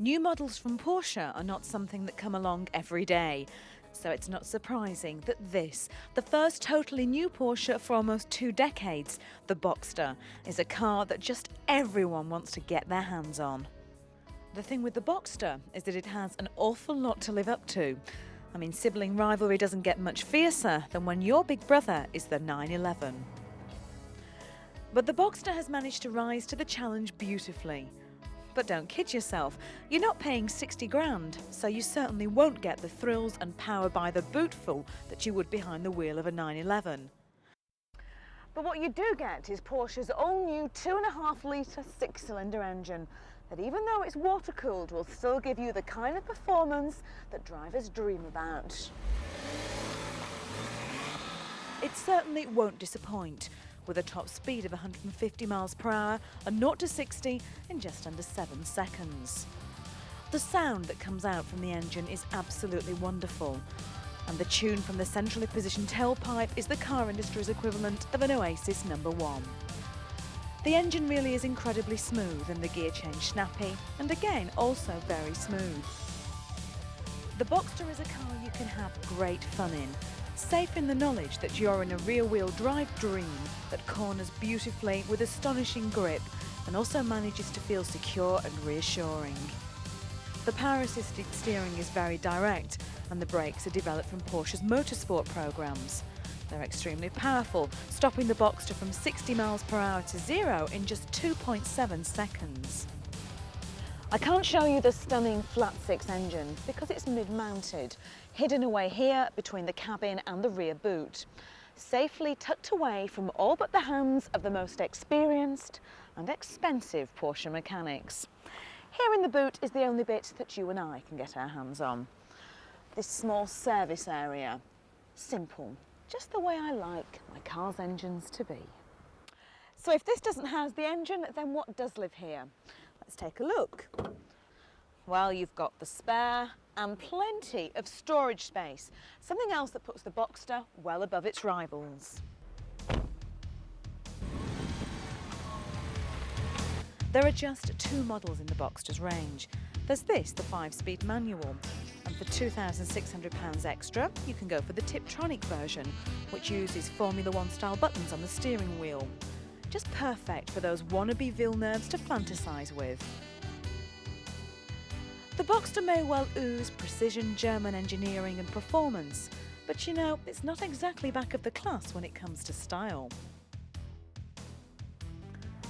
New models from Porsche are not something that come along every day, so it's not surprising that this, the first totally new Porsche for almost 2 decades, the Boxster, is a car that just everyone wants to get their hands on. The thing with the Boxster is that it has an awful lot to live up to. I mean, sibling rivalry doesn't get much fiercer than when your big brother is the 911. But the Boxster has managed to rise to the challenge beautifully. But don't kid yourself, you're not paying 60 grand, so you certainly won't get the thrills and power by the bootful that you would behind the wheel of a 911. But what you do get is Porsche's all-new 2.5 litre 6-cylinder engine that, even though it's water-cooled, will still give you the kind of performance that drivers dream about. It certainly won't disappoint, with a top speed of 150 miles per hour and 0 to 60 in just under 7 seconds. The sound that comes out from the engine is absolutely wonderful, and the tune from the centrally positioned tailpipe is the car industry's equivalent of an Oasis #1. The engine really is incredibly smooth and the gear change snappy, and again also very smooth. The Boxster is a car you can have great fun in, safe in the knowledge that you're in a rear-wheel drive dream that corners beautifully with astonishing grip and also manages to feel secure and reassuring. The power-assisted steering is very direct, and the brakes are developed from Porsche's motorsport programs. They're extremely powerful, stopping the Boxster from 60 miles per hour to 0 in just 2.7 seconds. I can't show you the stunning flat-six engine because it's mid-mounted, hidden away here between the cabin and the rear boot, safely tucked away from all but the hands of the most experienced and expensive Porsche mechanics. Here in the boot is the only bit that you and I can get our hands on. This small service area. Simple, just the way I like my car's engines to be. So if this doesn't house the engine, then what does live here? Let's take a look. Well, you've got the spare and plenty of storage space, something else that puts the Boxster well above its rivals. There are just 2 models in the Boxster's range. There's this, the 5-speed manual, and for £2,600 extra, you can go for the Tiptronic version, which uses Formula 1 style buttons on the steering wheel. Just perfect for those wannabe Villeneuves to fantasise with. The Boxster may well ooze precision German engineering and performance, but you know, it's not exactly back of the class when it comes to style.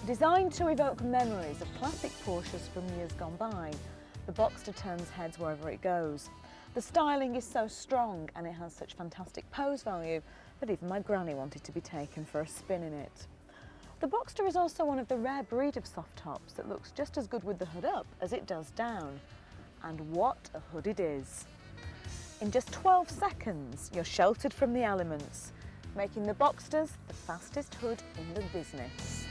Designed to evoke memories of classic Porsches from years gone by, the Boxster turns heads wherever it goes. The styling is so strong and it has such fantastic pose value that even my granny wanted to be taken for a spin in it. The Boxster is also one of the rare breed of soft tops that looks just as good with the hood up as it does down. And what a hood it is! In just 12 seconds, you're sheltered from the elements, making the Boxsters the fastest hood in the business.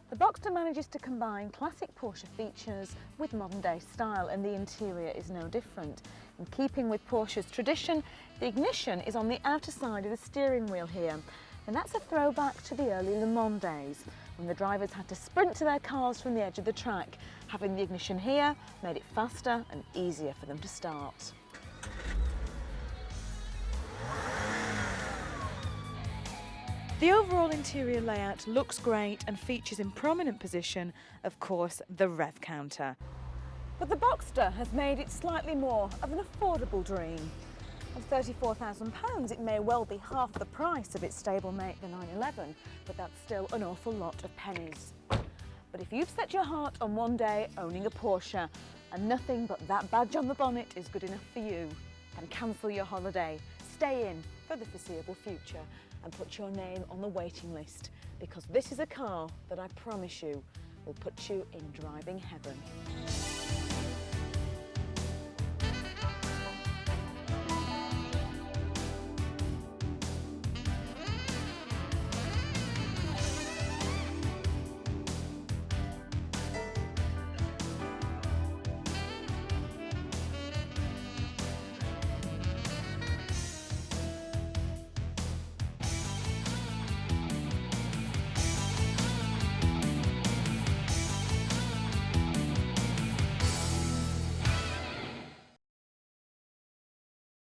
The Boxster manages to combine classic Porsche features with modern-day style, and the interior is no different. In keeping with Porsche's tradition, the ignition is on the outer side of the steering wheel here, and that's a throwback to the early Le Mans days, when the drivers had to sprint to their cars from the edge of the track. Having the ignition here made it faster and easier for them to start. The overall interior layout looks great and features in prominent position, of course, the rev counter. But the Boxster has made it slightly more of an affordable dream. At £34,000, it may well be half the price of its stablemate, the 911, but that's still an awful lot of pennies. But if you've set your heart on one day owning a Porsche, and nothing but that badge on the bonnet is good enough for you, then cancel your holiday, stay in for the foreseeable future, and put your name on the waiting list, because this is a car that I promise you will put you in driving heaven.